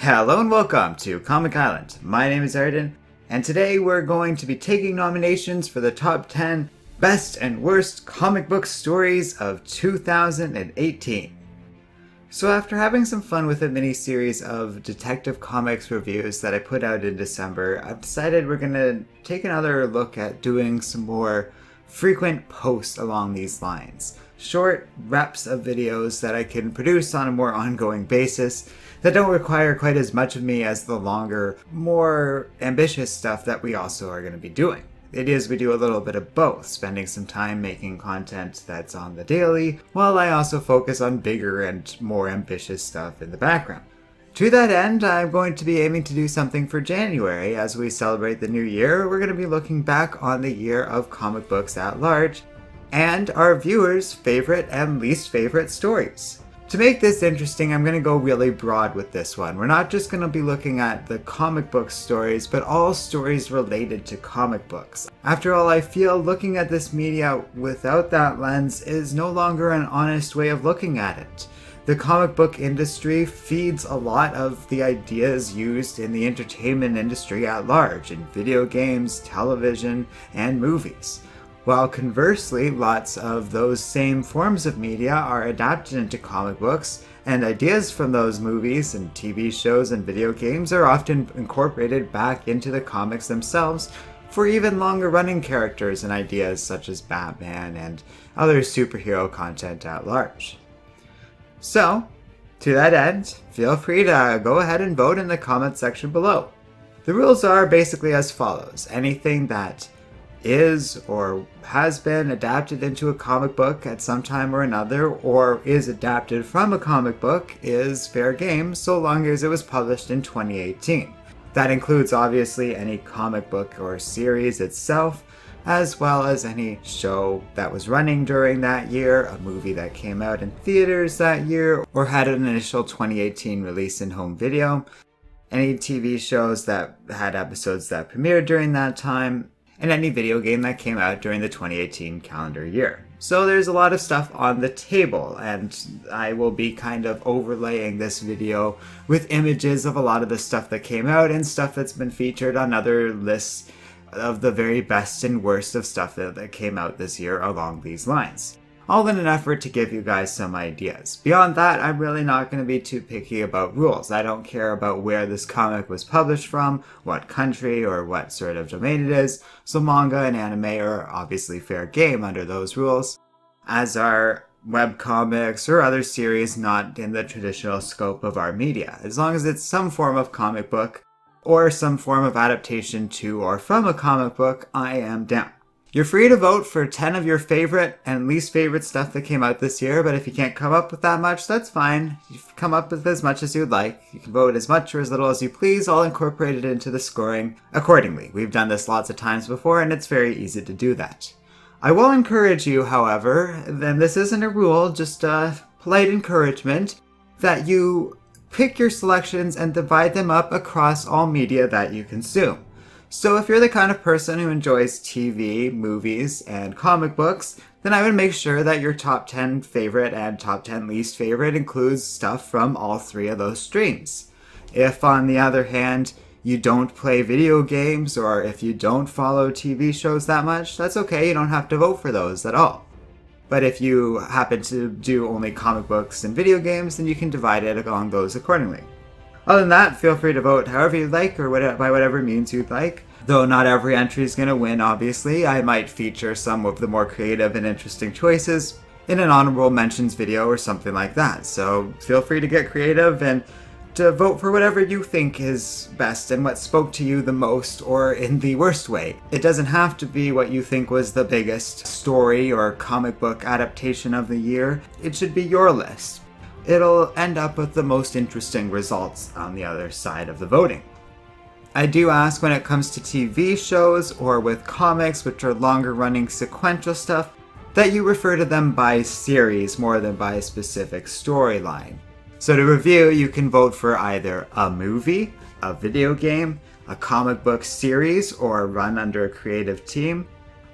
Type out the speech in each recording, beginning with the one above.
Hello and welcome to Comic Island. My name is Arden, and today we're going to be taking nominations for the top 10 best and worst comic book stories of 2018. So after having some fun with a mini-series of Detective Comics reviews that I put out in December, I've decided we're going to take another look at doing some more frequent posts along these lines. Short reps of videos that I can produce on a more ongoing basis that don't require quite as much of me as the longer, more ambitious stuff that we also are going to be doing. It is we do a little bit of both, spending some time making content that's on the daily, while I also focus on bigger and more ambitious stuff in the background. To that end, I'm going to be aiming to do something for January. As we celebrate the new year, we're going to be looking back on the year of comic books at large, and our viewers' favorite and least favorite stories. To make this interesting, I'm going to go really broad with this one. We're not just going to be looking at the comic book stories, but all stories related to comic books. After all, I feel looking at this media without that lens is no longer an honest way of looking at it. The comic book industry feeds a lot of the ideas used in the entertainment industry at large, in video games, television, and movies. While conversely, lots of those same forms of media are adapted into comic books, and ideas from those movies and TV shows and video games are often incorporated back into the comics themselves for even longer running characters and ideas such as Batman and other superhero content at large. So, to that end, feel free to go ahead and vote in the comment section below. The rules are basically as follows. Anything that is or has been adapted into a comic book at some time or another, or is adapted from a comic book, is fair game so long as it was published in 2018. That includes obviously any comic book or series itself, as well as any show that was running during that year, a movie that came out in theaters that year, or had an initial 2018 release in home video, any TV shows that had episodes that premiered during that time, and any video game that came out during the 2018 calendar year. So there's a lot of stuff on the table, and I will be kind of overlaying this video with images of a lot of the stuff that came out and stuff that's been featured on other lists of the very best and worst of stuff that came out this year along these lines. All in an effort to give you guys some ideas. Beyond that, I'm really not going to be too picky about rules. I don't care about where this comic was published from, what country, or what sort of domain it is, so manga and anime are obviously fair game under those rules, as are webcomics or other series not in the traditional scope of our media. As long as it's some form of comic book, or some form of adaptation to or from a comic book, I am down. You're free to vote for 10 of your favorite and least favorite stuff that came out this year, but if you can't come up with that much, that's fine. You can come up with as much as you'd like. You can vote as much or as little as you please. I'll incorporate it into the scoring accordingly. We've done this lots of times before, and it's very easy to do that. I will encourage you, however, and this isn't a rule, just a polite encouragement, that you pick your selections and divide them up across all media that you consume. So if you're the kind of person who enjoys TV, movies, and comic books, then I would make sure that your top 10 favorite and top 10 least favorite includes stuff from all three of those streams. If, on the other hand, you don't play video games, or if you don't follow TV shows that much, that's okay, you don't have to vote for those at all. But if you happen to do only comic books and video games, then you can divide it along those accordingly. Other than that, feel free to vote however you'd like, or by whatever means you'd like. Though not every entry is going to win, obviously, I might feature some of the more creative and interesting choices in an honorable mentions video or something like that. So feel free to get creative and to vote for whatever you think is best and what spoke to you the most, or in the worst way. It doesn't have to be what you think was the biggest story or comic book adaptation of the year. It should be your list. It'll end up with the most interesting results on the other side of the voting. I do ask when it comes to TV shows or with comics, which are longer running sequential stuff, that you refer to them by series more than by a specific storyline. So to review, you can vote for either a movie, a video game, a comic book series or run under a creative team,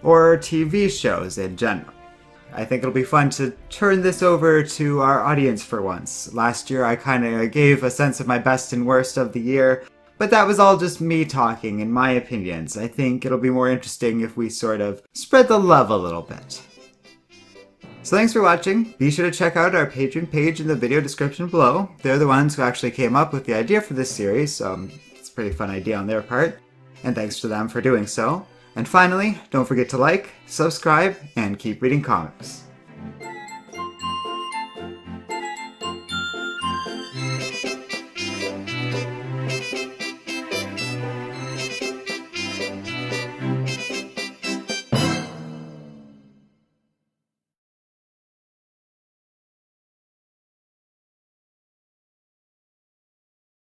or TV shows in general. I think it'll be fun to turn this over to our audience for once. Last year I kind of gave a sense of my best and worst of the year, but that was all just me talking and my opinions. I think it'll be more interesting if we sort of spread the love a little bit. So thanks for watching. Be sure to check out our Patreon page in the video description below. They're the ones who actually came up with the idea for this series, so it's a pretty fun idea on their part. And thanks to them for doing so. And finally, don't forget to like, subscribe, and keep reading comics.